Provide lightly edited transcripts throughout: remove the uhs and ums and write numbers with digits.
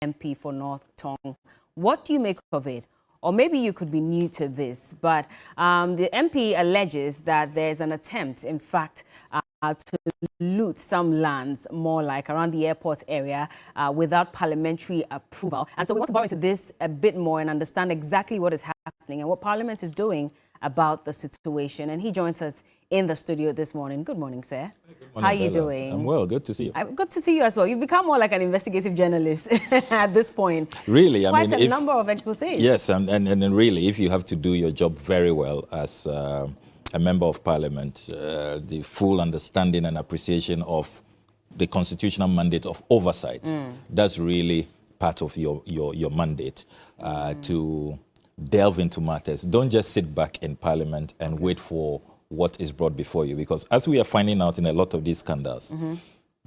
MP for North Tong. What do you make of it? Or maybe you could be new to this, but the MP alleges that there's an attempt, in fact, to loot some lands, more like around the airport area, without parliamentary approval. And so we want to borrow into this a bit more and understand exactly what is happening and what Parliament is doing about the situation. And he joins us in the studio this morning. Good morning, sir. Good morning, how are you Bella. doing? I'm well. Good to see you. Good to see you as well. You've become more like an investigative journalist at this point. Really? Quite a number of exposés. Yes, and really, if you have to do your job very well as a member of Parliament, the full understanding and appreciation of the constitutional mandate of oversight, that's really part of your mandate, to delve into matters. Don't just sit back in Parliament and wait for what is brought before you, because as we are finding out in a lot of these scandals,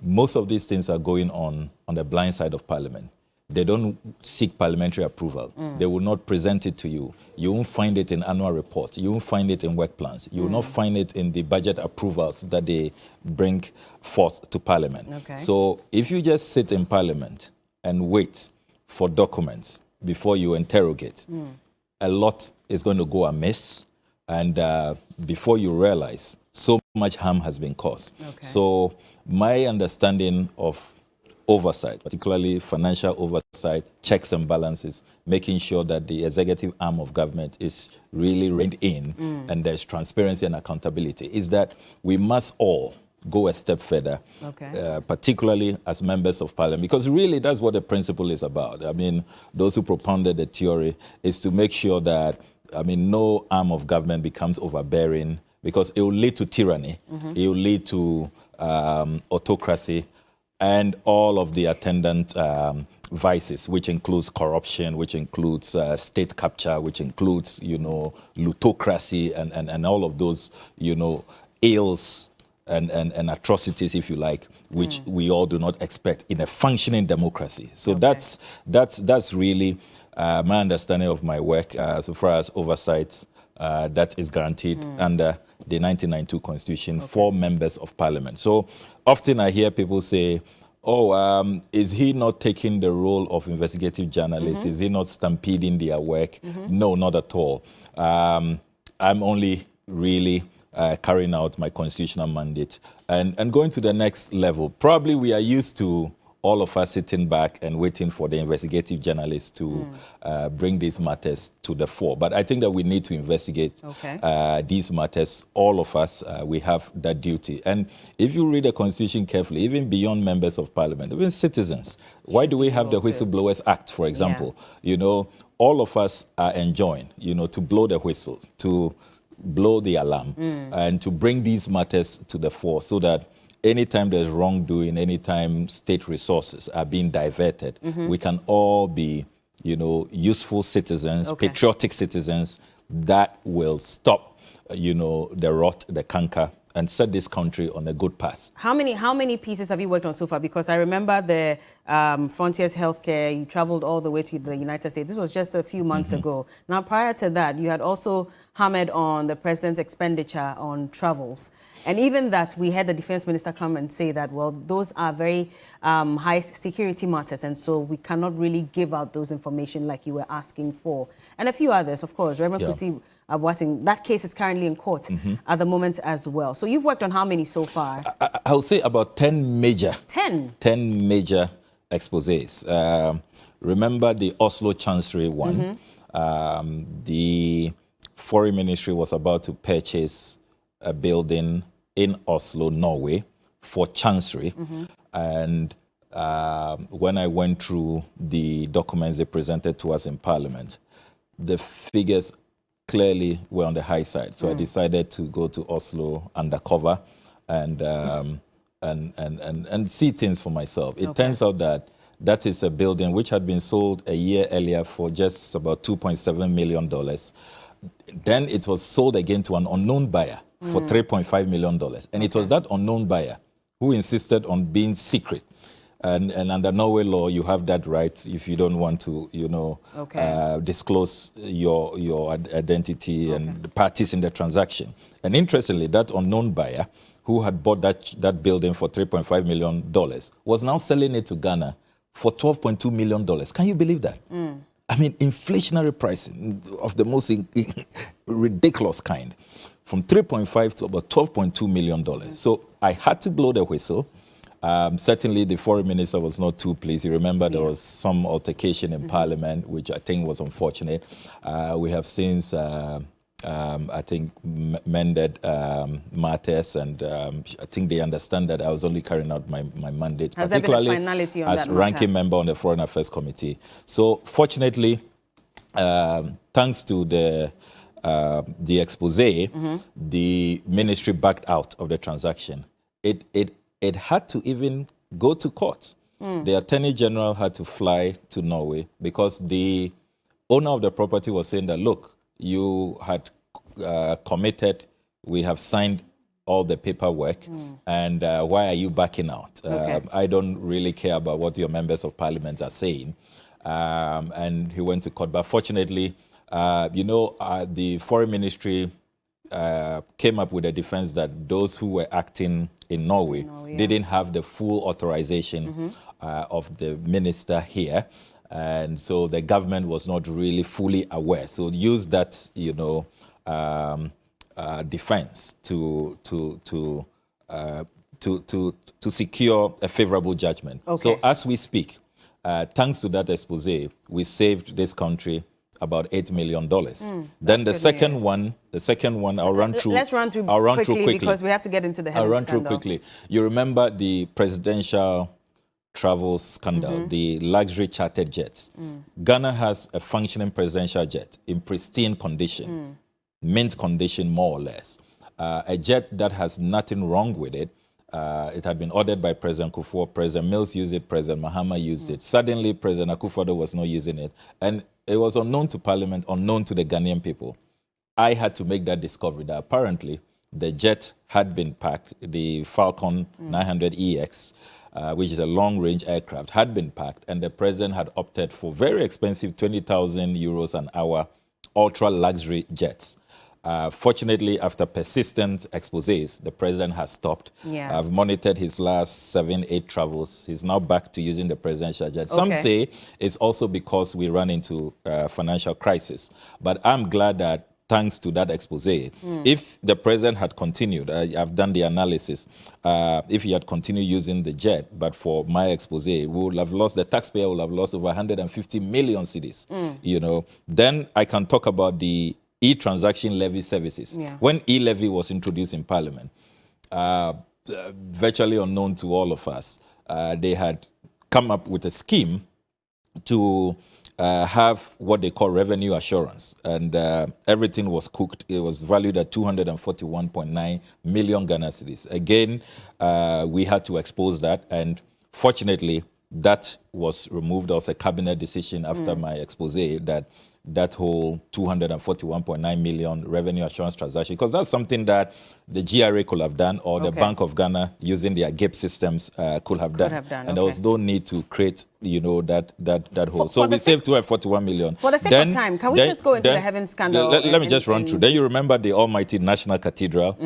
most of these things are going on the blind side of Parliament. They don't seek parliamentary approval. They will not present it to you. You won't find it in annual reports. You won't find it in work plans. You will not find it in the budget approvals that they bring forth to Parliament. Okay. So if you just sit in Parliament and wait for documents before you interrogate, a lot is going to go amiss. And before you realize, so much harm has been caused. Okay. So my understanding of oversight, particularly financial oversight, checks and balances, making sure that the executive arm of government is really reined in and there's transparency and accountability, is that we must all go a step further, particularly as members of Parliament, because really that's what the principle is about. I mean, those who propounded the theory is to make sure that, no arm of government becomes overbearing, because it will lead to tyranny, it will lead to autocracy, and all of the attendant vices, which includes corruption, which includes state capture, which includes, plutocracy, and all of those, ills and atrocities, if you like, which we all do not expect in a functioning democracy. So that's really my understanding of my work so far as oversight that is guaranteed under the 1992 Constitution for members of Parliament. So often I hear people say, is he not taking the role of investigative journalist? Is he not stampeding their work? No, not at all. I'm only really carrying out my constitutional mandate and going to the next level. Probably we are used to all of us sitting back and waiting for the investigative journalists to bring these matters to the fore. But I think that we need to investigate these matters. All of us, we have that duty. And if you read the Constitution carefully, even beyond members of Parliament, even citizens, why do we have the Whistleblowers Act, for example? All of us are enjoined, to blow the whistle, to blow the alarm, and to bring these matters to the fore so that anytime there's wrongdoing, anytime state resources are being diverted, we can all be, useful citizens, patriotic citizens that will stop, the rot, the canker, and set this country on a good path. How many pieces have you worked on so far? Because I remember the Frontiers Healthcare, you traveled all the way to the United States. This was just a few months ago. Now, prior to that, you had also hammered on the president's expenditure on travels. And even that, we had the defense minister come and say that, well, those are very high security matters, and so we cannot really give out those information like you were asking for. And a few others, of course. Reverend Kusi Abuating, that case is currently in court at the moment as well. So you've worked on how many so far? I'll say about 10 major. 10? 10 major exposés. Remember the Oslo Chancery one? The Foreign Ministry was about to purchase a building in Oslo, Norway, for Chancery. And when I went through the documents they presented to us in Parliament, the figures clearly were on the high side. So I decided to go to Oslo undercover and see things for myself. It turns out that is a building which had been sold a year earlier for just about $2.7 million. Then it was sold again to an unknown buyer for $3.5 million. And it was that unknown buyer who insisted on being secret. And under Norway law, you have that right if you don't want to, disclose your identity and the parties in the transaction. And interestingly, that unknown buyer who had bought that building for $3.5 million was now selling it to Ghana for $12.2 million. Can you believe that? I mean, inflationary pricing of the most ridiculous kind, from 3.5 to about $12.2 million. So I had to blow the whistle. Certainly, the foreign minister was not too pleased. You remember there was some altercation in Parliament, which I think was unfortunate. We have since, I think, mended matters, and I think they understand that I was only carrying out my mandate, Has particularly there been a finality on as that ranking matter? member on the Foreign Affairs Committee. So, fortunately, thanks to the expose, the ministry backed out of the transaction. It had to even go to court. The Attorney General had to fly to Norway because the owner of the property was saying that, look, you had committed, we have signed all the paperwork, and why are you backing out? I don't really care about what your members of parliament are saying. And he went to court. But fortunately, the foreign ministry came up with a defense that those who were acting in Norway didn't have the full authorization of the minister here. And so the government was not really fully aware. So use that, defense to secure a favorable judgment. So as we speak, thanks to that expose, we saved this country about $8 million. Then the second one, I'll run through. Let's run through quickly because we have to get into the health I'll run scandal. through quickly. You remember the presidential travel scandal, the luxury chartered jets. Ghana has a functioning presidential jet in pristine condition, mint condition more or less. A jet that has nothing wrong with it. It had been ordered by President Kufuor. President Mills used it. President Mahama used it. Suddenly, President Akufo-Addo was not using it. And it was unknown to Parliament, unknown to the Ghanaian people. I had to make that discovery that apparently the jet had been packed. The Falcon 900EX, which is a long-range aircraft, had been packed. And the president had opted for very expensive 20,000 euros an hour ultra-luxury jets. Fortunately, after persistent exposés, the president has stopped. I've monitored his last 7-8 travels. He's now back to using the presidential jet. Some say it's also because we ran into financial crisis. But I'm glad that thanks to that expose, if the president had continued, I've done the analysis, if he had continued using the jet, but for my expose, we would have lost, the taxpayer would have lost over 150 million cedis. Then I can talk about the e-transaction levy services. When e-levy was introduced in Parliament, virtually unknown to all of us, they had come up with a scheme to have what they call revenue assurance. And everything was cooked. It was valued at 241.9 million Ghana cedis. Again, we had to expose that. And fortunately, that was removed as a cabinet decision after my expose, that whole 241.9 million revenue assurance transaction, because that's something that the GRA could have done, or the Bank of Ghana using their GIP systems could have done. And there was no need to create, that whole. So we saved 241 million. For the sake of time, can we just go into the heaven scandal? Let me just run through. Then you remember the almighty National Cathedral.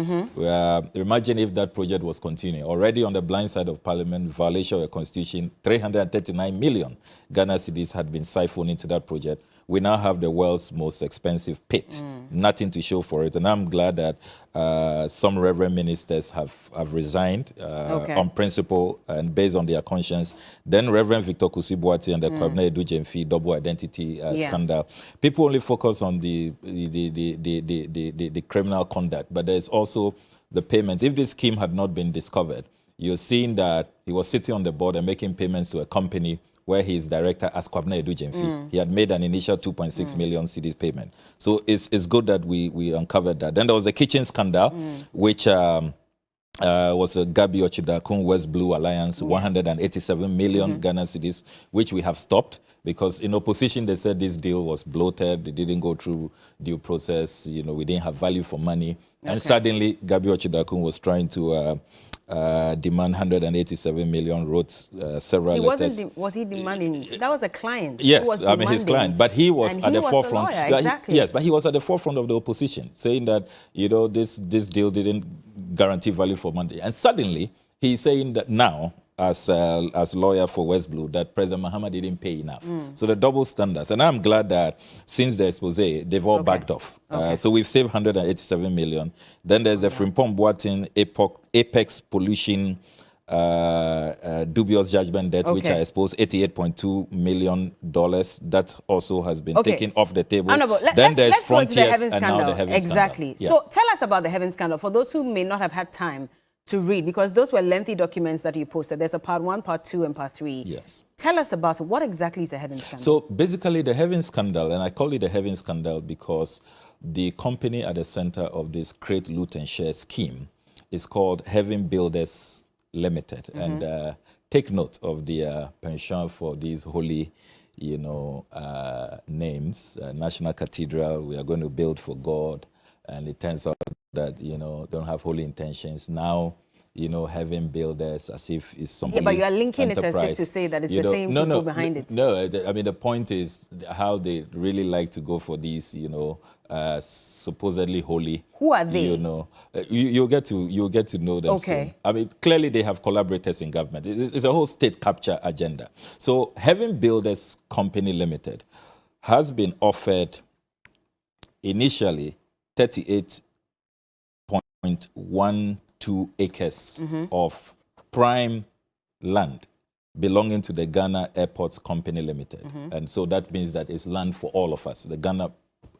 Imagine if that project was continuing. Already on the blind side of Parliament, violation of the Constitution, 339 million Ghana cedis had been siphoned into that project. We now have the world's most expensive pit. Nothing to show for it. And I'm glad that some reverend ministers have resigned on principle and based on their conscience. Then Reverend Victor Kusi-Boateng and the Kwabena Edu-Gyamfi double identity scandal. People only focus on the criminal conduct, but there's also the payments. If this scheme had not been discovered, you're seeing that he was sitting on the board and making payments to a company where he is director as Kwabena Edu-Gyamfi. He had made an initial 2.6 million cedis payment. So it's good that we uncovered that. Then there was a kitchen scandal, which was a Gabi Ochidakun West Blue Alliance, 187 million Ghana cedis, which we have stopped because in opposition they said this deal was bloated, it didn't go through due process, we didn't have value for money. And suddenly Gabi Ochidakun was trying to demand 187 million, wrote several letters. Was he demanding? That was a client. Yes, I mean his client, but he was at the forefront. The lawyer, exactly. Yes, but he was at the forefront of the opposition, saying that this deal didn't guarantee value for money. And suddenly he's saying that now as lawyer for West Blue that President Mahama didn't pay enough. So the double standards. And I'm glad that since the expose, they've all backed off. So we've saved 187 million. Then there's the Frimpong Boatin Apex Pollution dubious judgment debt, which I suppose $88.2 million. That also has been taken off the table. Then there's Frontiers and now the Heaven Exactly. Scandal. So tell us about the Heaven Scandal for those who may not have had time to read, because those were lengthy documents that you posted. There's a part 1, part 2, and part 3. Yes. Tell us about what exactly is the Heaven Scandal. So basically the Heaven Scandal, and I call it the Heaven Scandal because the company at the center of this create, loot, and share scheme is called Heaven Builders Limited. And take note of the penchant for these holy, names. National Cathedral, we are going to build for God. And it turns out that, don't have holy intentions. Now, Heaven Builders, as if it's some but you are linking enterprise. it as if to say that it's the same people behind it. No, I mean, the point is how they really like to go for these, supposedly holy. Who are they? You'll get to know them soon. I mean, clearly they have collaborators in government. It's a whole state capture agenda. So Heaven Builders Company Limited has been offered initially 38.12 acres of prime land belonging to the Ghana Airports Company Limited. And so that means that it's land for all of us. The Ghana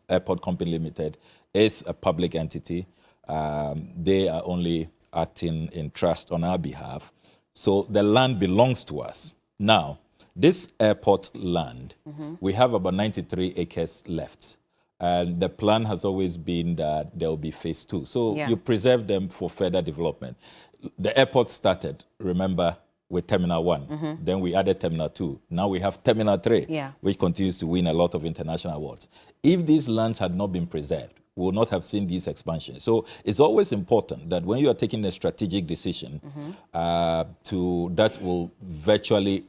Airport Company Limited is a public entity. They are only acting in trust on our behalf. So the land belongs to us. Now, this airport land, we have about 93 acres left. And the plan has always been that there will be phase 2. So you preserve them for further development. The airport started, remember, with Terminal 1. Then we added Terminal 2. Now we have Terminal 3, which continues to win a lot of international awards. If these lands had not been preserved, we would not have seen these expansions. So it's always important that when you are taking a strategic decision that will virtually,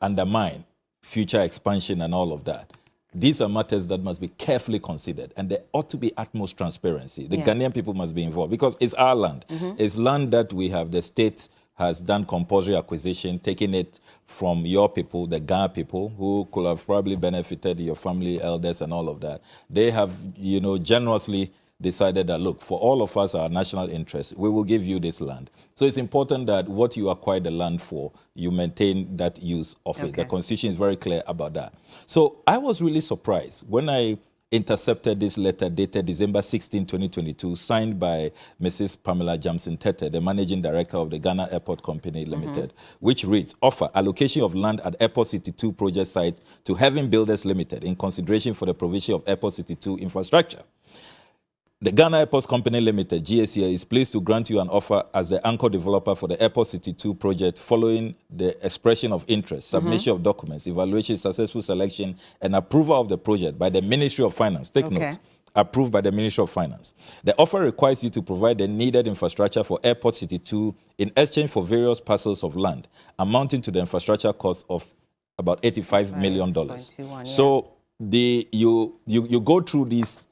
undermine future expansion and all of that, these are matters that must be carefully considered, and there ought to be utmost transparency. The Ghanaian people must be involved because it's our land. It's land that we have. The state has done compulsory acquisition, taking it from your people, the Ghana people, who could have probably benefited, your family, elders, and all of that. They have, generously decided that, look, for all of us, our national interest, we will give you this land. So it's important that what you acquire the land for, you maintain that use of it. The Constitution is very clear about that. So I was really surprised when I intercepted this letter dated December 16, 2022, signed by Mrs. Pamela Jamson Tete, the Managing Director of the Ghana Airport Company Limited, which reads, offer allocation of land at Airport City 2 project site to Heaven Builders Limited in consideration for the provision of Airport City 2 infrastructure. The Ghana Airports Company Limited, GACA, is pleased to grant you an offer as the anchor developer for the Airport City 2 project following the expression of interest, submission of documents, evaluation, successful selection, and approval of the project by the Ministry of Finance. Take note, approved by the Ministry of Finance. The offer requires you to provide the needed infrastructure for Airport City 2 in exchange for various parcels of land, amounting to the infrastructure cost of about $85 million. So you go through this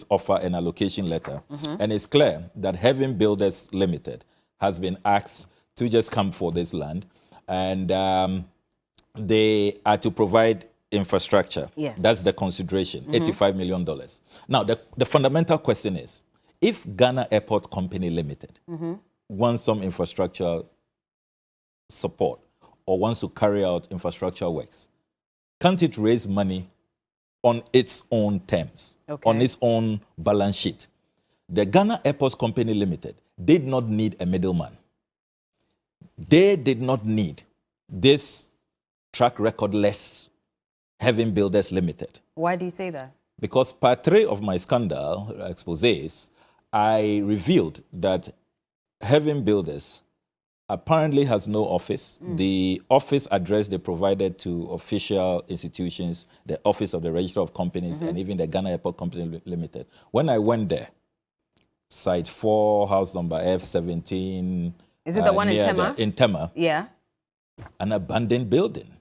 offer and allocation letter, and it's clear that Heaven Builders Limited has been asked to just come for this land, and they are to provide infrastructure. That's the consideration, $85 million. Now, the fundamental question is, if Ghana Airport Company Limited wants some infrastructure support or wants to carry out infrastructure works, can't it raise money on its own terms, on its own balance sheet? The Ghana Airports Company Limited did not need a middleman. They did not need this track record-less Heaven Builders Limited. Why do you say that? Because part 3 of my scandal exposés, I revealed that Heaven Builders apparently has no office. The office address they provided to official institutions, the Office of the Register of Companies, and even the Ghana Airport Company Limited. When I went there, Site 4, house number F17. Is it the one in Tema? In Tema. Yeah. An abandoned building.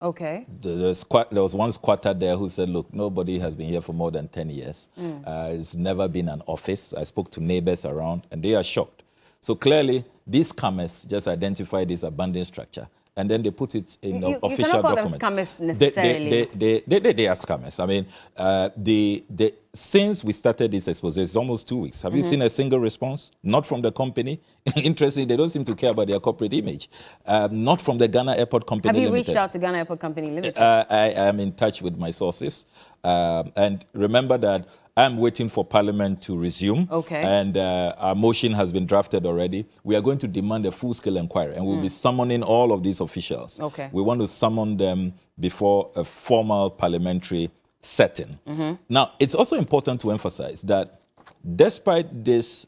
There was one squatter there who said, look, nobody has been here for more than 10 years. It's never been an office. I spoke to neighbors around, and they are shocked. So clearly, these scammers just identify this abandoned structure, and then they put it in the official documents. You cannot call them scammers necessarily. They are scammers. I mean, since we started this expose, it's almost 2 weeks. Have you seen a single response? Not from the company. Interestingly, they don't seem to care about their corporate image. Not from the Ghana Airport Company Limited. Have you reached out to Ghana Airport Company Limited? I am in touch with my sources. And remember that I'm waiting for Parliament to resume. Okay. And our motion has been drafted already. We are going to demand a full-scale inquiry, and we'll be summoning all of these officials. Okay. We want to summon them before a formal parliamentary setting. Now, it's also important to emphasize that despite this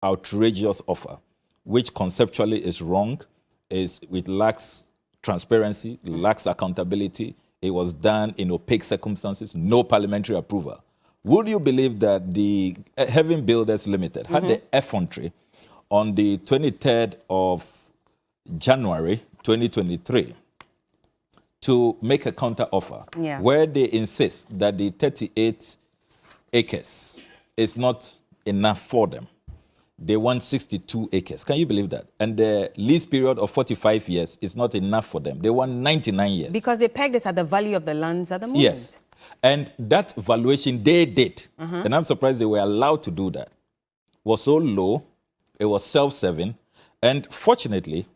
outrageous offer, which conceptually is wrong, it lacks transparency, lacks accountability, it was done in opaque circumstances, no parliamentary approval. Would you believe that the Heaven Builders Limited had the effrontery on the 23rd of January 2023 to make a counter offer where they insist that the 38 acres is not enough for them? They want 62 acres. Can you believe that? And the lease period of 45 years is not enough for them. They want 99 years. Because they pegged this at the value of the lands at the moment. Yes. And that valuation they did, and I'm surprised they were allowed to do that, was so low, it was self-serving. And fortunately,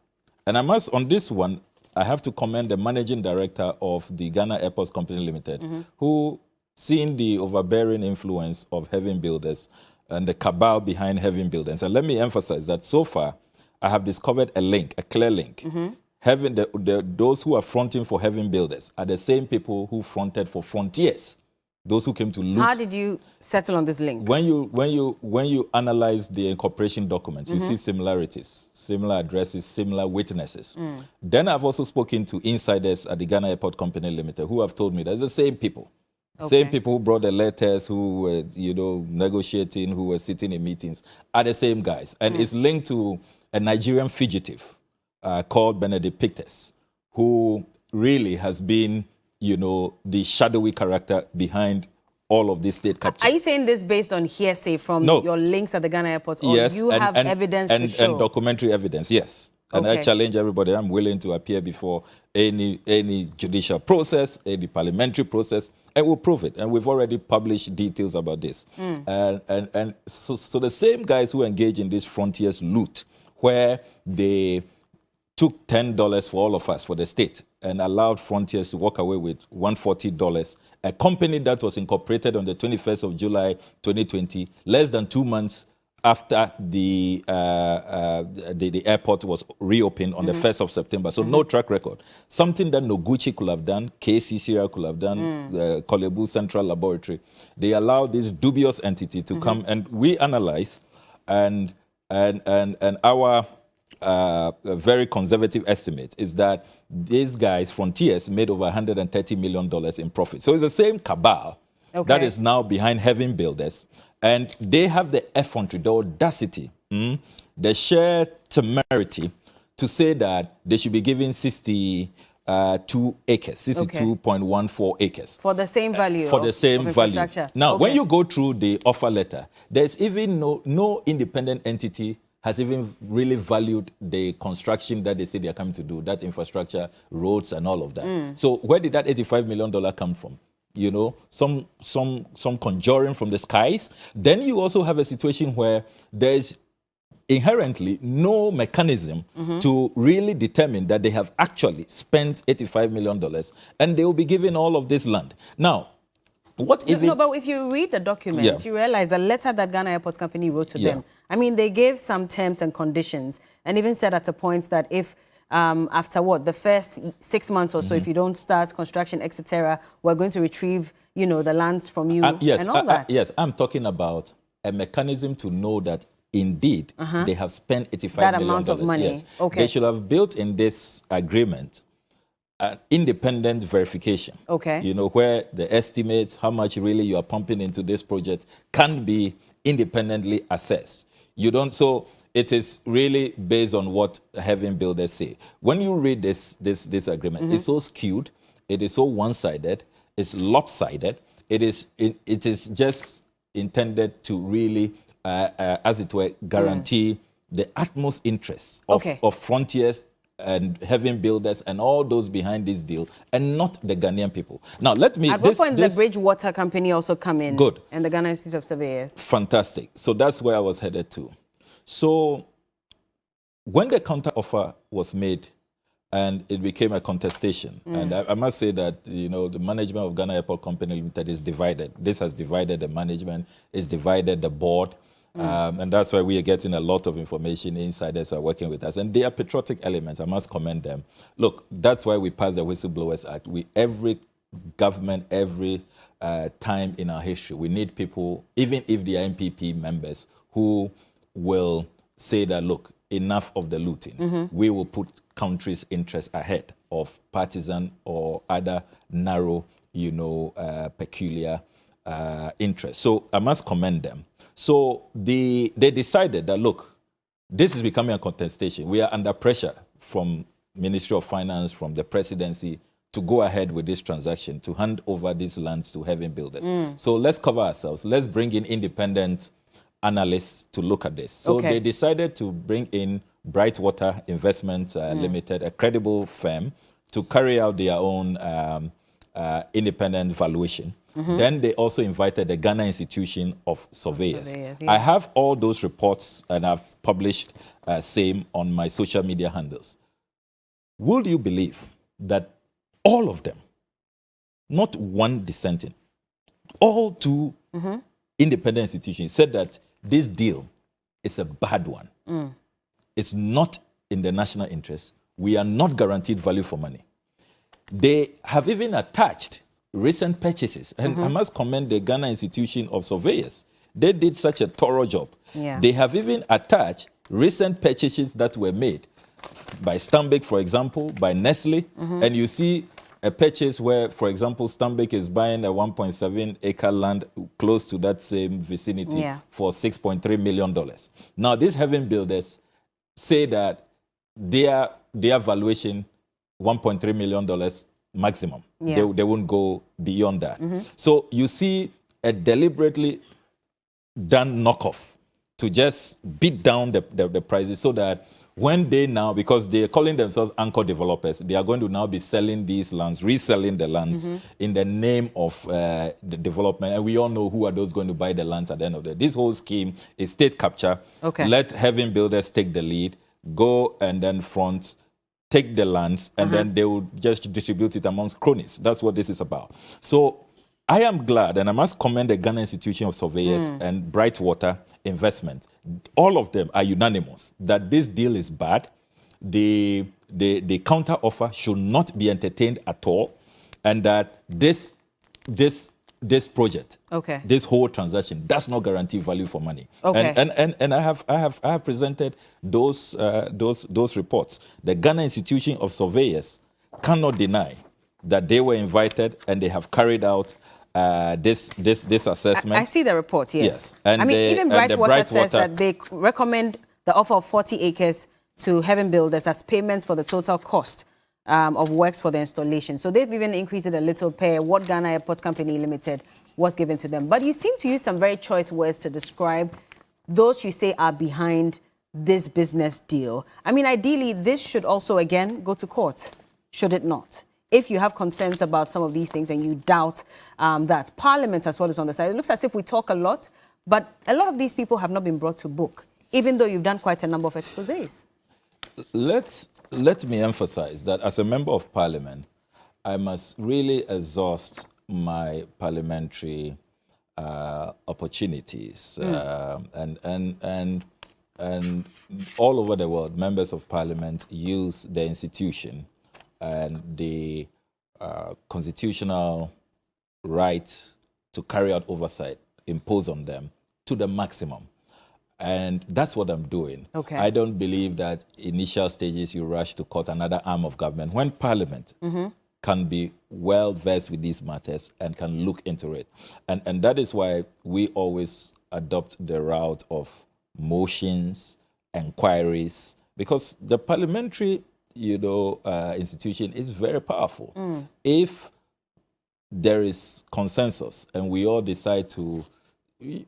and I must, on this one, I have to commend the managing director of the Ghana Airports Company Limited, who, seeing the overbearing influence of Heaven Builders and the cabal behind Heaven Builders. And let me emphasize that so far, I have discovered a link, a clear link. Those who are fronting for Heaven Builders are the same people who fronted for Frontiers, those who came to loot. How did you settle on this link? When you analyze the incorporation documents, you see similarities, similar addresses, similar witnesses. Then I've also spoken to insiders at the Ghana Airport Company Limited who have told me that it's the same people. Same people who brought the letters, who were, negotiating, who were sitting in meetings, are the same guys. And it's linked to a Nigerian fugitive called Benedict Pictus, who really has been, the shadowy character behind all of this state capture. Are you saying this based on hearsay from your links at the Ghana airport? Or yes, you have evidence to show? And documentary evidence, yes. And I challenge everybody. I'm willing to appear before any judicial process, any parliamentary process, and we'll prove it. And we've already published details about this. And so the same guys who engage in this Frontiers loot, where they took $10 for all of us, for the state, and allowed Frontiers to walk away with $140, a company that was incorporated on the 21st of July 2020, less than 2 months after the airport was reopened on the 1st of September. So no track record. Something that Noguchi could have done, KC Syria could have done, Kolebu Central Laboratory. They allowed this dubious entity to come, and we analyze, and our very conservative estimate is that these guys, Frontiers, made over $130 million in profit. So it's the same cabal that is now behind Heaven Builders. And they have the effrontery, the audacity, the sheer temerity to say that they should be given 62 acres, 62.14 acres. For the same value. For the same value. Now, when you go through the offer letter, there's even no independent entity has even really valued the construction that they say they are coming to do, that infrastructure, roads, and all of that. So where did that $85 million come from? Some conjuring from the skies. Then you also have a situation where there's inherently no mechanism to really determine that they have actually spent $85 million and they will be given all of this land. Now, but if you read the document, you realize the letter that Ghana Airports Company wrote to them, I mean, they gave some terms and conditions and even said at a point that if after the first 6 months or so, if you don't start construction, etc., we're going to retrieve, the lands from you and all that. Yes, I'm talking about a mechanism to know that indeed they have spent $85 million. That amount of money. Yes. They should have built in this agreement an independent verification. Where the estimates, how much really you are pumping into this project, can be independently assessed. So it is really based on what Heaven Builders say. When you read this agreement, it's so skewed, it is so one-sided, it's lopsided, it is just intended to really, as it were, guarantee the utmost interest of Frontiers and Heaven Builders and all those behind this deal, and not the Ghanaian people. Now, let me... At what point did the Bridgewater Company also come in? Good. And the Ghana Institute of Surveyors? Fantastic. So that's where I was headed to. So when the counter offer was made and it became a contestation, and I must say that, you know, the management of Ghana Airport Company Limited is divided. This has divided the management, it's divided the board, and that's why we are getting a lot of information. Insiders are working with us, and they are patriotic elements. I must commend them. Look, that's why we passed the Whistleblowers Act. Every government, every time in our history, we need people, even if they are MPP members, who will say that, look, enough of the looting. We will put country's interests ahead of partisan or other narrow, you know, peculiar interests. So I must commend them. So they decided that, look, this is becoming a contestation. We are under pressure from Ministry of Finance, from the presidency, to go ahead with this transaction, to hand over these lands to Heaven Builders. So let's cover ourselves. Let's bring in independent analysts to look at this. So they decided to bring in Brightwater Investment Limited, a credible firm, to carry out their own independent valuation. Then they also invited the Ghana Institution of Surveyors. I have all those reports, and I've published same on my social media handles. Will you believe that all of them, not one dissenting, all two independent institutions said that this deal is a bad one. It's not in the national interest. We are not guaranteed value for money. They have even attached recent purchases. And I must commend the Ghana Institution of Surveyors. They did such a thorough job. They have even attached recent purchases that were made by Stanbic, for example, by Nestle. And you see a purchase where, for example, Stanbic is buying a 1.7 acre land close to that same vicinity for $6.3 million. Now, these Heaven Builders say that their valuation, $1.3 million maximum. They won't go beyond that. So you see a deliberately done knockoff to just beat down the prices so that when they now, because they're calling themselves anchor developers, they are going to now be selling these lands, reselling the lands in the name of the development. And we all know who are those going to buy the lands at the end of the day. This whole scheme is state capture. Let Heaven Builders take the lead, go and then front, take the lands, and then they will just distribute it amongst cronies. That's what this is about. So I am glad, and I must commend the Ghana Institution of Surveyors and Brightwater Investment. All of them are unanimous that this deal is bad. The counter offer should not be entertained at all, and that this project, this whole transaction, does not guarantee value for money. And I have presented those reports. The Ghana Institution of Surveyors cannot deny that they were invited and they have carried out this assessment. I see the report, yes. And I mean, even Brightwater says that they recommend the offer of 40 acres to Heaven Builders as payments for the total cost of works for the installation. So they've even increased it a little per what Ghana Airport Company Limited was given to them. But you seem to use some very choice words to describe those you say are behind this business deal. I mean, ideally, this should also, again, go to court, should it not? If you have concerns about some of these things and you doubt that Parliament as well is on the side, it looks as if we talk a lot, but a lot of these people have not been brought to book, even though you've done quite a number of exposés. Let me emphasize that as a member of Parliament, I must really exhaust my parliamentary opportunities. And all over the world, members of Parliament use the institution and the constitutional right to carry out oversight imposed on them to the maximum. And that's what I'm doing. I don't believe that initial stages you rush to court, another arm of government, when Parliament can be well versed with these matters and can look into it. And that is why we always adopt the route of motions, inquiries, because the parliamentary institution is very powerful. If there is consensus and we all decide to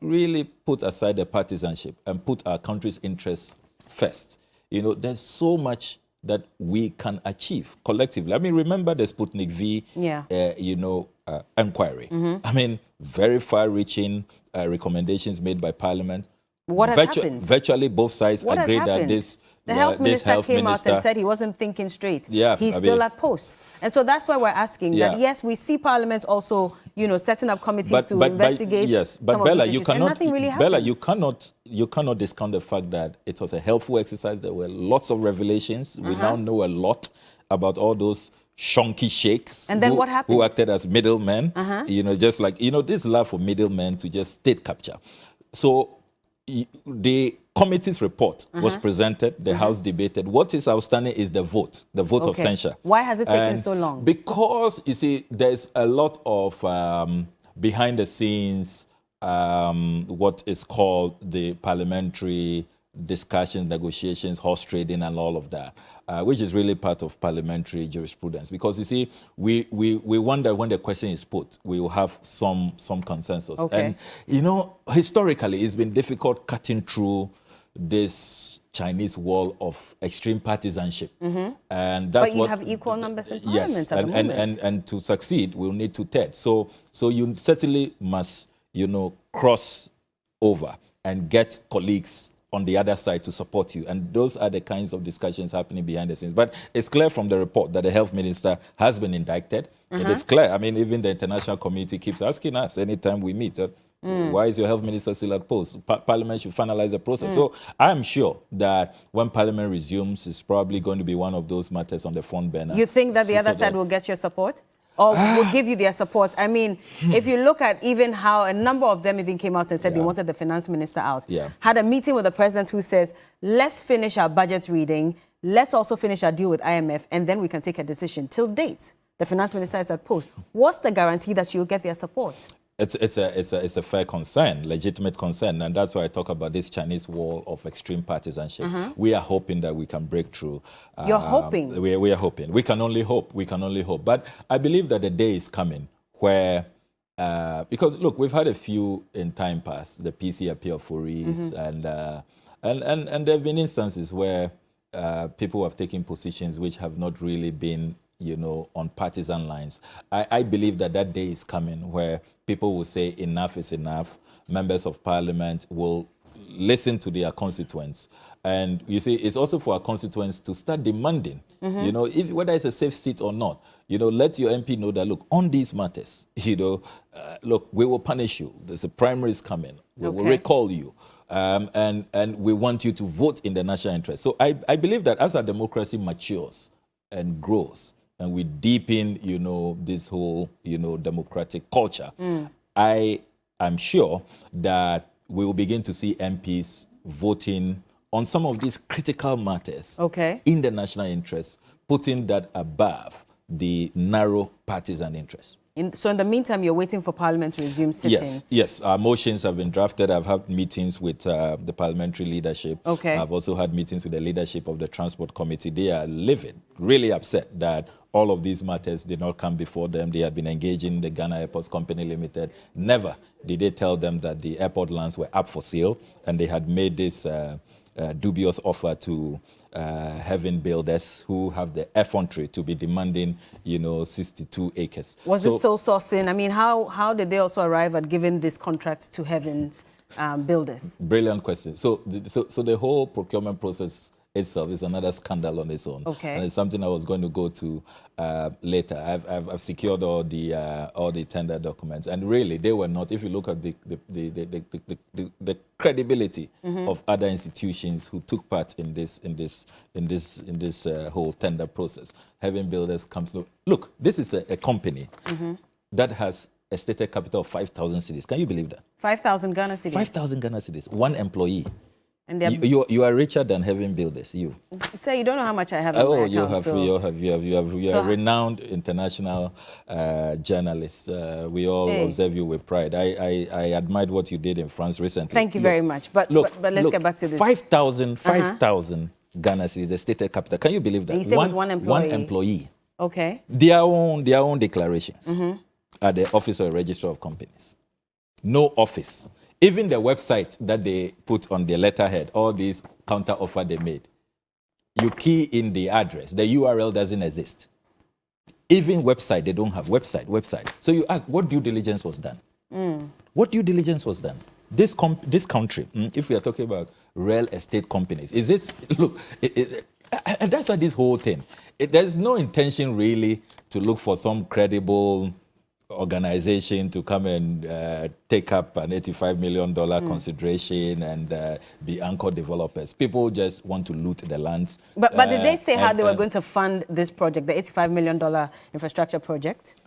really put aside the partisanship and put our country's interests first. You know, there's so much that we can achieve collectively. I mean, remember the Sputnik V, inquiry. I mean, very far-reaching recommendations made by Parliament. What has happened? Virtually both sides agreed that this... The health minister came out and said he wasn't thinking straight. Yeah, he's still at post. And so that's why we're asking that, yes, we see Parliament also, setting up committees to investigate but Bella, these you issues, cannot, and nothing really Bella, happens. you cannot discount the fact that it was a helpful exercise. There were lots of revelations. We now know a lot about all those shonky sheikhs. And then what happened? Who acted as middlemen. Just like, this love for middlemen to just state capture. So the committee's report was presented, the House debated. What is outstanding is the vote of censure. Why has it taken so long? Because, you see, there's a lot of behind the scenes, what is called the parliamentary discussions, negotiations, horse trading, and all of that, which is really part of parliamentary jurisprudence. Because, you see, we wonder when the question is put, we will have some consensus. And, historically, it's been difficult cutting through this Chinese wall of extreme partisanship. And that's but you have equal numbers in Parliament at the moment. And to succeed, we'll need two-thirds. So you certainly must, cross over and get colleagues on the other side to support you. And those are the kinds of discussions happening behind the scenes. But it's clear from the report that the health minister has been indicted. It is clear. I mean, even the international community keeps asking us anytime we meet, why is your health minister still at post? Parliament should finalize the process. So I'm sure that when Parliament resumes, it's probably going to be one of those matters on the front burner. You think that the other side will get your support? Or will give you their support? I mean, if you look at even how a number of them even came out and said they wanted the finance minister out, had a meeting with the president who says, let's finish our budget reading, let's also finish our deal with IMF, and then we can take a decision. Till date, the finance minister is at post. What's the guarantee that you'll get their support? It's a fair concern, legitimate concern, and that's why I talk about this Chinese wall of extreme partisanship. We are hoping that we can break through. You're hoping? We are hoping. We can only hope. We can only hope. But I believe that the day is coming where, because look, we've had a few in time past, the PC appeal for Rees, and there have been instances where people have taken positions which have not really been, on partisan lines. I believe that day is coming where people will say enough is enough. Members of Parliament will listen to their constituents. And you see, it's also for our constituents to start demanding, if whether it's a safe seat or not, let your MP know that, look, on these matters, look, we will punish you. There's a primaries coming. We will recall you. And we want you to vote in the national interest. So I believe that as our democracy matures and grows, and we deepen, this whole, democratic culture, I am sure that we will begin to see MPs voting on some of these critical matters in the national interest, putting that above the narrow partisan interest. So in the meantime, you're waiting for Parliament to resume sitting? Yes. Our motions have been drafted. I've had meetings with the parliamentary leadership. I've also had meetings with the leadership of the Transport Committee. They are livid, really upset that all of these matters did not come before them. They have been engaging the Ghana Airports Company Limited. Never did they tell them that the airport lands were up for sale, and they had made this dubious offer to Heaven Builders, who have the effrontery to be demanding, 62 acres. Was it sole sourcing? I mean, how did they also arrive at giving this contract to Heaven's Builders? Brilliant question. So the whole procurement process itself is another scandal on its own. And it's something I was going to go to later. I've secured all the tender documents, and really they were not. If you look at the credibility of other institutions who took part in this whole tender process, Heaven Builders comes to look. This is a company that has a stated capital of 5,000 cedis. Can you believe that? 5,000 Ghana cedis. 5,000 Ghana cedis. One employee. And you are richer than Heaven Builders. You. Sir, you don't know how much I have in my account. You are renowned international journalist. We all observe you with pride. I admired what you did in France recently. Thank you very much. But let's get back to this. 5,000 Ghana cedis, a stated capital. Can you believe that? And you say with one employee. One employee. Okay. Their own declarations at the Office of the Registrar of Companies. No office. Even the website that they put on their letterhead, all these counter offer they made. You key in the address, the URL doesn't exist. Even website, they don't have website. So you ask, what due diligence was done? What due diligence was done? This country, if we are talking about real estate companies, is this, look, and that's why this whole thing, there's no intention really to look for some credible organization to come and take up an $85 million consideration and be anchor developers. People just want to loot the lands. But did they say how they were going to fund this project, the $85 million infrastructure project?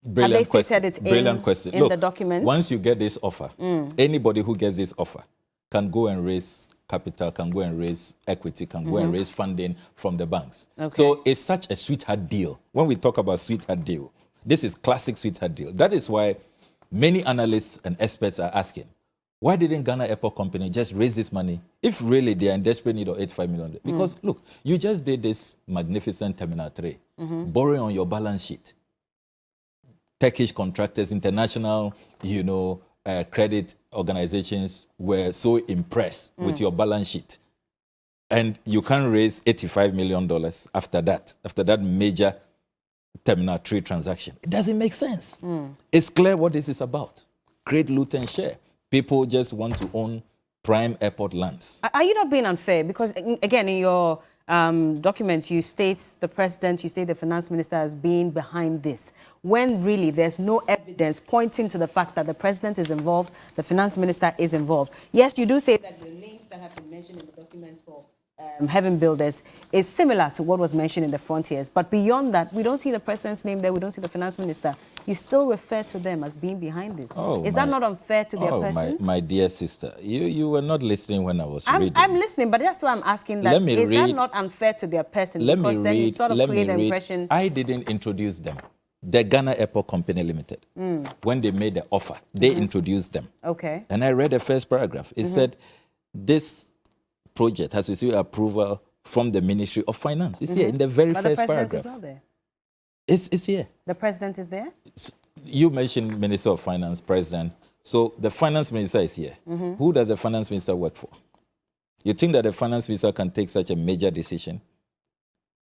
Brilliant question. Brilliant question. In the documents? Once you get this offer, anybody who gets this offer can go and raise capital, can go and raise equity, can go and raise funding from the banks. Okay. So it's such a sweetheart deal. When we talk about sweetheart deal, this is classic sweetheart deal. That is why many analysts and experts are asking, why didn't Ghana Airport Company just raise this money if really they are in desperate need of $85 million? Because look, you just did this magnificent Terminal 3, borrowing on your balance sheet. Turkish contractors, international, credit organizations were so impressed with your balance sheet. And you can't raise $85 million after that major Terminal 3 transaction. It doesn't make sense. It's clear what this is about. Create, loot, and share. People just want to own prime airport lands. Are you not being unfair? Because, again, in your document, you state the president, you state the finance minister as being behind this, when really there's no evidence pointing to the fact that the president is involved, the finance minister is involved. Yes, you do say that the names that have been mentioned in the documents for Heaven Builders is similar to what was mentioned in the Frontiers. But beyond that, we don't see the president's name there, we don't see the finance minister. You still refer to them as being behind this. Is that not unfair to their person? My dear sister, you were not listening when I was reading. I'm listening, but that's why I'm asking that. Is that not unfair to their person? Because then you sort of create the impression. I didn't introduce them. The Ghana Airport Company Limited, when they made the offer, they introduced them. Okay. And I read the first paragraph. It said, this project has received approval from the Ministry of Finance. It's here in the very first paragraph. But the president is not there. It's here. The president is there? You mentioned Minister of Finance, President. So the Finance Minister is here. Who does the Finance Minister work for? You think that the Finance Minister can take such a major decision?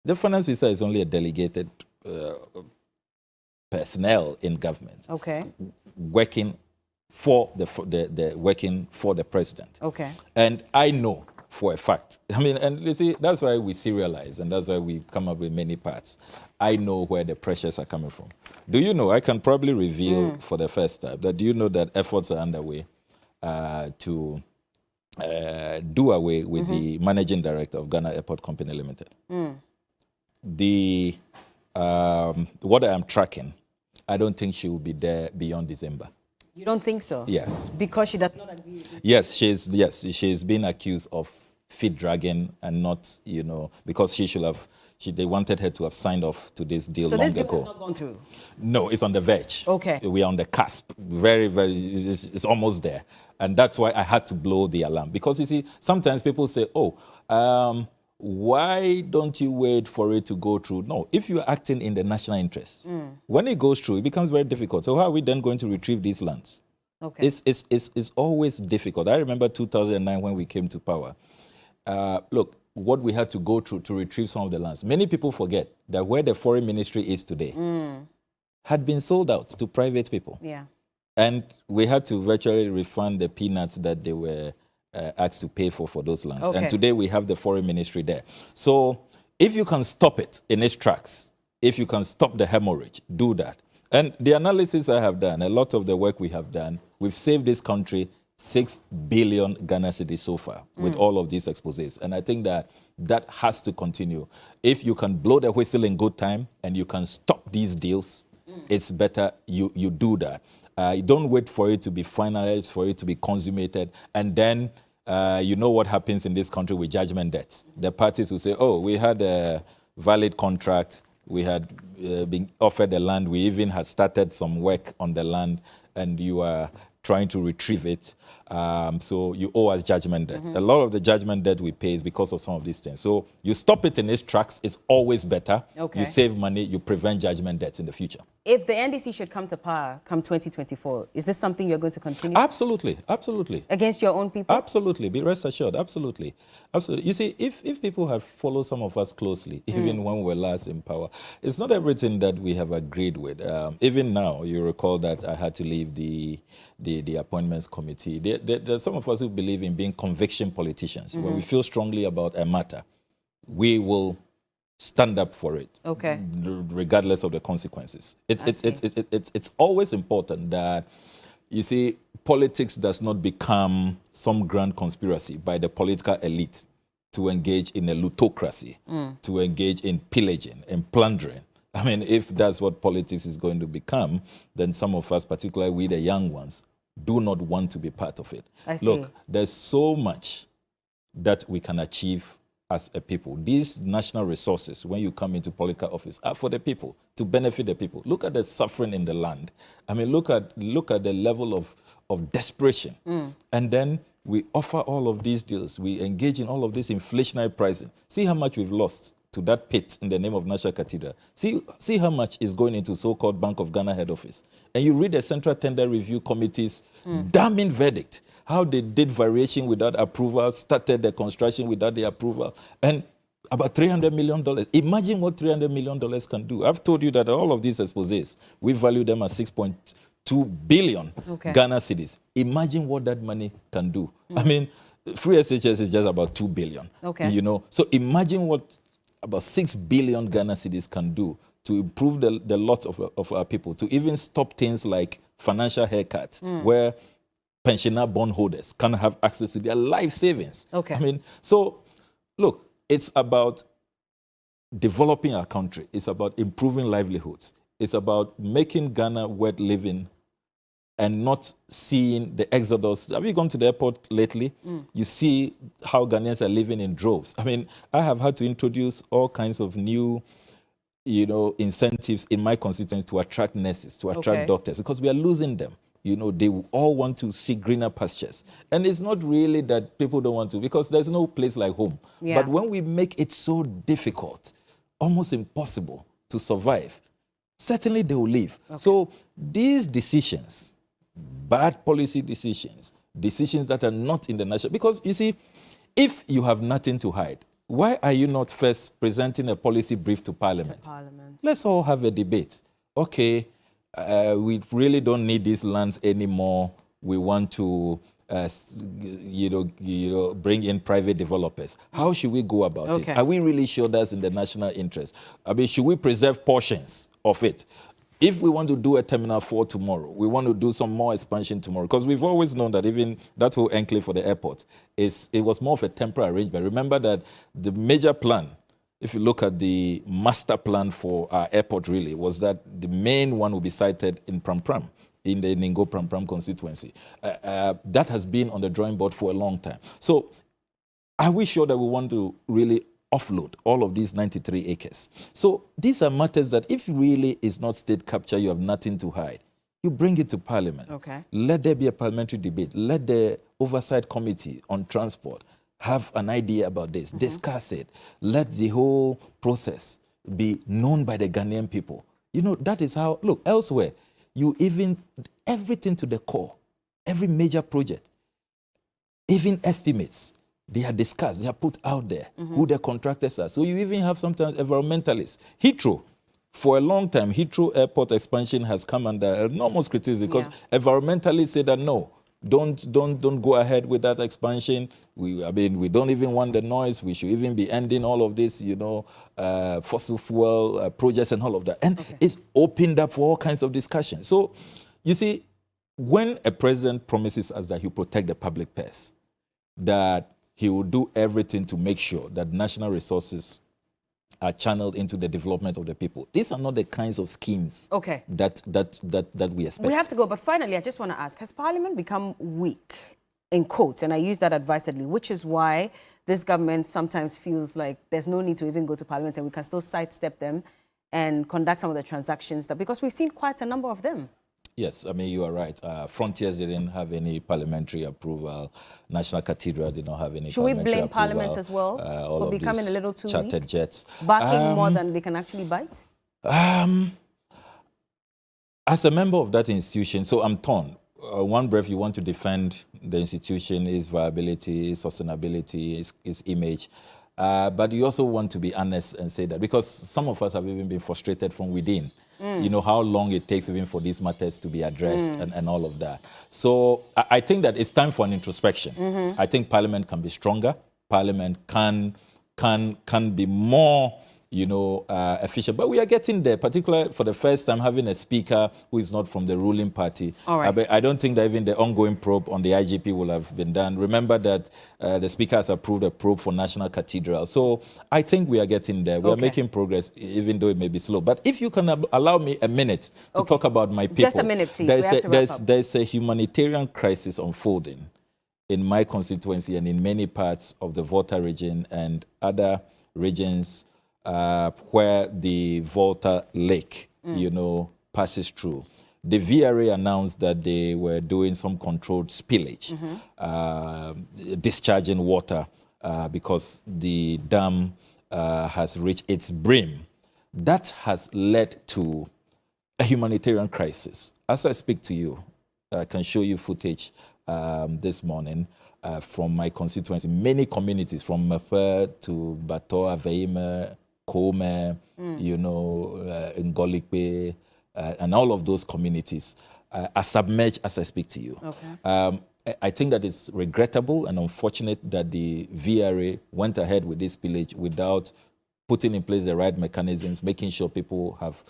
The Finance Minister is only a delegated personnel in government. Okay. Working for the president. Okay. And I know for a fact. I mean, and you see, that's why we serialize, and that's why we come up with many parts. I know where the pressures are coming from. Do you know, I can probably reveal for the first time, that do you know that efforts are underway to do away with the managing director of Ghana Airport Company Limited? What I am tracking, I don't think she will be there beyond December. You don't think so? Yes. Because she does not agree with this? Yes, she's been accused of feet dragging and not, because they wanted her to have signed off to this deal long ago. So this deal has not gone through? No, it's on the verge. Okay. We are on the cusp. Very, very, it's almost there. And that's why I had to blow the alarm. Because you see, sometimes people say, why don't you wait for it to go through? No, if you're acting in the national interest, when it goes through, it becomes very difficult. So how are we then going to retrieve these lands? Okay. It's always difficult. I remember 2009 when we came to power. Look, what we had to go through to retrieve some of the lands. Many people forget that where the foreign ministry is today had been sold out to private people. Yeah. And we had to virtually refund the peanuts that they were asked to pay for those lands. Okay. And today we have the foreign ministry there. So if you can stop it in its tracks, if you can stop the hemorrhage, do that. And the analysis I have done, a lot of the work we have done, we've saved this country 6 billion Ghana cedis so far with all of these exposés. And I think that has to continue. If you can blow the whistle in good time and you can stop these deals, it's better you do that. Don't wait for it to be finalized, for it to be consummated, and then you know what happens in this country with judgment debts. The parties will say, we had a valid contract, we had been offered the land, we even had started some work on the land, and you are trying to retrieve it, so you owe us judgment debt. A lot of the judgment debt we pay is because of some of these things. So you stop it in its tracks, it's always better. Okay. You save money, you prevent judgment debts in the future. if the NDC should come to power come 2024, is this something you're going to continue? Absolutely, absolutely. Against your own people? Absolutely, be rest assured, absolutely. Absolutely. You see, if people have followed some of us closely, even when we were last in power, it's not everything that we have agreed with. Even now, you recall that I had to leave the appointments committee. There's some of us who believe in being conviction politicians. When we feel strongly about a matter, we will stand up for it, okay, regardless of the consequences. It's always important that, you see, politics does not become some grand conspiracy by the political elite to engage in a plutocracy, to engage in pillaging and plundering. I mean, if that's what politics is going to become, then some of us, particularly we the young ones, do not want to be part of it. Look, there's so much that we can achieve as a people. These national resources, when you come into political office, are for the people, to benefit the people. Look at the suffering in the land. I mean, look at the level of desperation. And then we offer all of these deals. We engage in all of this inflationary pricing. See how much we've lost to that pit in the name of National Cathedral. See how much is going into so-called Bank of Ghana head office. And you read the Central Tender Review Committee's damning verdict, how they did variation without approval, started the construction without the approval, and about $300 million. Imagine what $300 million can do. I've told you that all of these exposés, we value them at 6.2 billion Ghana cedis. Imagine what that money can do. I mean, free SHS is just about 2 billion. You know, so imagine what about 6 billion Ghana cedis can do to improve the lot of our people, to even stop things like financial haircuts, where pensioner bondholders can have access to their life savings. I mean, so look, it's about developing our country. It's about improving livelihoods. It's about making Ghana worth living and not seeing the exodus. Have you gone to the airport lately? You see how Ghanaians are living in droves. I mean, I have had to introduce all kinds of new, you know, incentives in my constituency to attract nurses, to attract doctors, because we are losing them. You know, they all want to see greener pastures. And it's not really that people don't want to, because there's no place like home. But when we make it so difficult, almost impossible to survive, certainly they will leave. So these decisions, bad policy decisions, decisions that are not in the national, because you see, if you have nothing to hide, why are you not first presenting a policy brief to Parliament? Let's all have a debate. Okay, we really don't need these lands anymore. We want to, bring in private developers. How should we go about it? Are we really sure that's in the national interest? I mean, should we preserve portions of it? If we want to do a Terminal 4 tomorrow, we want to do some more expansion tomorrow, because we've always known that even that whole enclave for the airport, it was more of a temporary arrangement. Remember that the major plan, if you look at the master plan for our airport, really, was that the main one will be sited in Pram Pram, in the Ningo Pram Pram constituency. That has been on the drawing board for a long time. So are we sure that we want to really offload all of these 93 acres? So these are matters that if really is not state capture, you have nothing to hide. You bring it to Parliament. Let there be a parliamentary debate. Let the Oversight Committee on Transport have an idea about this, discuss it. Let the whole process be known by the Ghanaian people. You know, that is how, look, elsewhere, you even, everything to the core, every major project, even estimates, they are discussed, they are put out there, who the contractors are. So you even have sometimes environmentalists. Heathrow, for a long time, Heathrow Airport expansion has come under enormous criticism because environmentalists say that no, don't go ahead with that expansion. We don't even want the noise. We should even be ending all of this, fossil fuel projects and all of that. And it's opened up for all kinds of discussion. So, you see, when a president promises us that he'll protect the public purse, that he will do everything to make sure that national resources are channeled into the development of the people. These are not the kinds of schemes that we expect. We have to go, but finally, I just want to ask, has Parliament become weak, in quotes, and I use that advisedly, which is why this government sometimes feels like there's no need to even go to Parliament and we can still sidestep them and conduct some of the transactions, because we've seen quite a number of them. Yes, I mean, you are right. Frontiers didn't have any parliamentary approval. National Cathedral did not have any Should we parliamentary blame approval. Parliament as well for becoming a little too chartered weak? Jets. Barking more than they can actually bite? As a member of that institution, so I'm torn. One breath, you want to defend the institution, its viability, its sustainability, its image. But you also want to be honest and say that, because some of us have even been frustrated from within. You know, how long it takes even for these matters to be addressed and all of that. So I think that it's time for an introspection. I think Parliament can be stronger. Parliament can be more, efficient. But we are getting there, particularly for the first time, having a speaker who is not from the ruling party. All right. I don't think that even the ongoing probe on the IGP will have been done. Remember that the speaker has approved a probe for National Cathedral. So I think we are getting there. We are making progress, even though it may be slow. But if you can allow me a minute to talk about my people. Just a minute, please. There's a humanitarian crisis unfolding in my constituency and in many parts of the Volta region and other regions where the Volta Lake, passes through. The VRA announced that they were doing some controlled spillage, discharging water because the dam has reached its brim. That has led to a humanitarian crisis. As I speak to you, I can show you footage this morning from my constituency. Many communities, from Mafer to Bato, Aveime, Kome, Ngolikpe, and all of those communities are submerged as I speak to you. Okay. I think that it's regrettable and unfortunate that the VRA went ahead with this pillage without putting in place the right mechanisms, making sure people have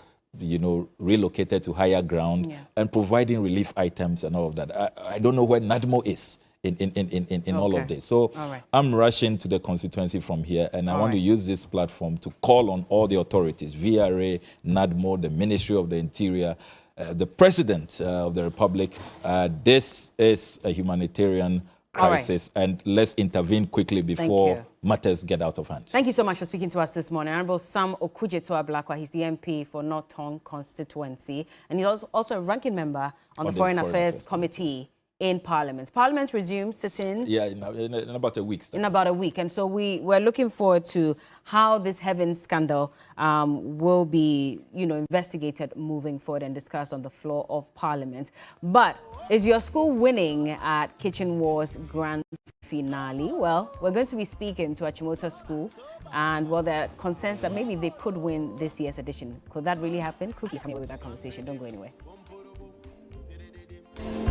relocated to higher ground and providing relief items and all of that. I don't know where NADMO is in all of this. So I'm rushing to the constituency from here, and I want to use this platform to call on all the authorities, VRA, NADMO, the Ministry of the Interior, the President of the Republic. This is a humanitarian crisis, and let's intervene quickly before matters get out of hand. Thank you so much for speaking to us this morning. Honorable Sam Okujeto Ablakwa, he's the MP for North Tongue constituency, and he's also a ranking member on the Foreign Affairs Committee in Parliament. Parliament resumes sitting in about a week's time. In about a week. And so we're looking forward to how this Heaven scandal will be, investigated moving forward and discussed on the floor of Parliament. But is your school winning at Kitchen Wars Grand Finale? Well, we're going to be speaking to Achimota School, and there are concerns that maybe they could win this year's edition. Could that really happen? Cookie's coming with that conversation. Don't go anywhere.